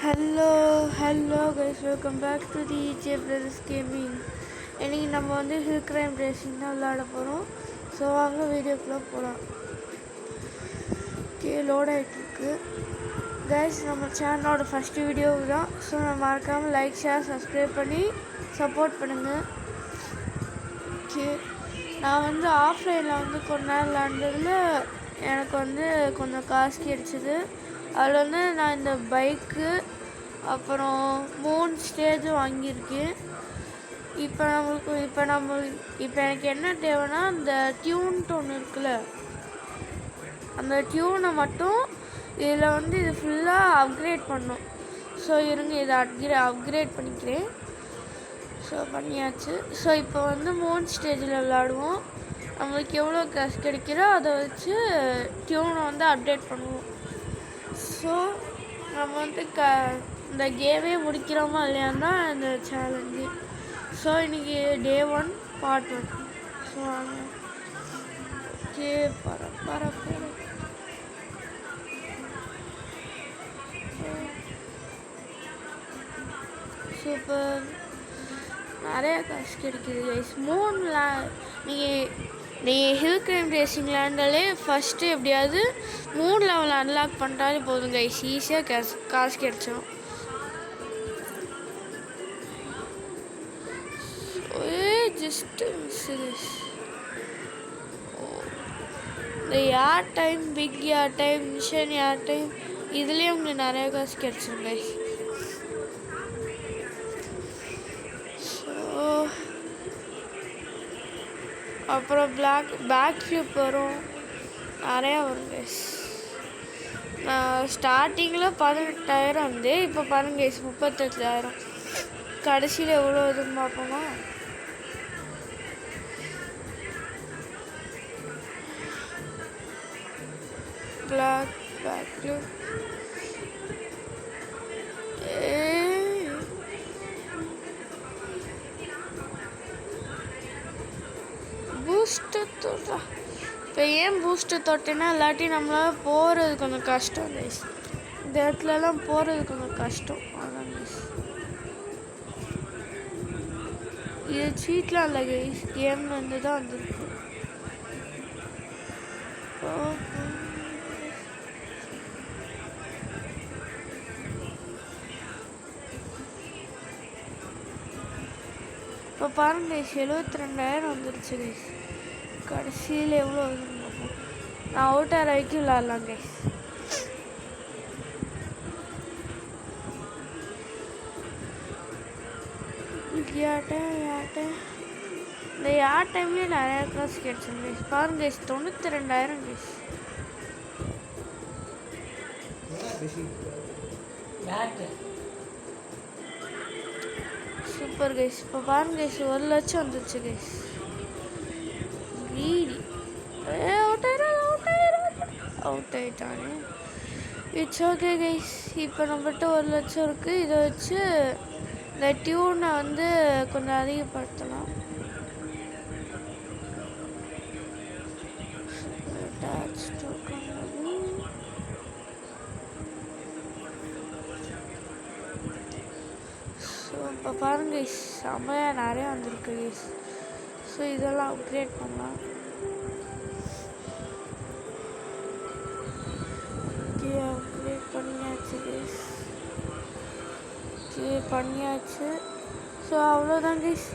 Hello guys, welcome back to the EJ Brothers Gaming. இன்னைக்கு நம்ம வந்து ஹில் கிரைம் ரேசிங் தான் விளையாட போகிறோம். ஸோ வாங்க வீடியோக்குள்ளே போகலாம். லோட் ஆகிட்டுருக்கு கைஸ். நம்ம சேனலோட ஃபஸ்ட்டு வீடியோ தான். ஸோ நான் மறக்காமல் லைக் ஷேர் சப்ஸ்கிரைப் பண்ணி சப்போர்ட் பண்ணுங்கள். நான் வந்து ஆஃப்லைனில் வந்து கொஞ்ச நேரம் விளாண்டதில் எனக்கு வந்து கொஞ்சம் காசு கிடைச்சிது. அதில் வந்து நான் இந்த பைக்கு அப்புறம் 3 ஸ்டேஜும் வாங்கியிருக்கேன். இப்போ எனக்கு என்ன தேவைன்னா இந்த டியூன்ட்டு ஒன்று இருக்குல்ல, அந்த டியூனை மட்டும் இதில் வந்து இது ஃபுல்லாக அப்கிரேட் பண்ணணும். ஸோ இருங்க, இதை அப்கிரேட் பண்ணிக்கிறேன். ஸோ பண்ணியாச்சு. ஸோ இப்போ வந்து 3 ஸ்டேஜில் விளாடுவோம். நம்மளுக்கு எவ்வளோ காசு கிடைக்கிறோ அதை வச்சு டியூனை வந்து அப்டேட் பண்ணுவோம். ஸோ நம்ம வந்து இந்த கேமே முடிக்கிறோமா இல்லையான்னு தான் இந்த சேலஞ்சு. ஸோ இன்றைக்கி டே 1 பார்ட் 1. ஸோ வாங்க. சூப்பர், நிறையா காசு கிடைக்கிது கைஸ். 3 நீங்கள் ஹில் கிரைம் ரேசிங் விளாண்டாலே ஃபஸ்ட்டு எப்படியாவது 3 லெவல் அன்லாக் பண்ணிட்டாலே போதும் கைஸ். ஈஸியாக காசு கிடைச்சிடும். ஜஸ்ட்டு இந்த ஏர் டைம், பிக் ஏர் டைம், மிஷன் ஏர் டைம், இதுலேயே உங்களுக்கு நிறையா காசு கிடைச்சிடும் கைஸ். அப்புறம் பேக் ஃப்ளிப் வரும், நிறையா வரும் கைஸ். ஸ்டார்டிங்கில் 18,000 வந்து இப்போ பாருங்க கைஸ் 38,000. கடைசியில் எவ்வளோ இதுன்னு பார்ப்போமா? பேக் ஃப்ளிப் பூஸ்டர் தொட்டா. இப்போ ஏன் பூஸ்டர் தொட்டேன்னா இல்லாட்டி நம்மளால் போகிறது கொஞ்சம் கஷ்டம் கைஸ். இந்த இடத்துலலாம் போகிறது கொஞ்சம் கஷ்டம். அதான் கைஸ், இது சீட்லாம் இல்லை கைஸ், கேமில் இருந்து தான் வந்துருக்கு. இப்போ பாருங்க கைஸ் 72,000 வந்துருச்சு கைஸ். கடைசியில் எவ்வளோ வருதுன்னு பார்ப்போம். நான் அவுட்டர் வரைக்கும் விளாட்லாம் கைஸ். இந்த யார் டைம்லேயே நிறையா காசு கிடைச்சிடும் கைஸ். பாருங்க கைஸ் 92,000 கைஸ். Super guys. இப்போ பாருங்க கைஸ் 1 லட்சம் வந்துருச்சு கைஸ். அவுட் ஆகிட்டானே. It's okay guys. இப்போ நம்மகிட்ட 1 லட்சம் இருக்குது. இதை வச்சு இந்த டியூனை வந்து கொஞ்சம் அதிகப்படுத்தலாம். ஸோ இப்போ பாருங்க கைஸ் செம்மையாக நிறையா வந்திருக்கு கைஸ். ஸோ இதெல்லாம் அப்கிரேட் பண்ணலாம். அப்கிரேட் பண்ணியாச்சு கைஸ். பண்ணியாச்சு. ஸோ அவ்வளோதான் கைஸ்.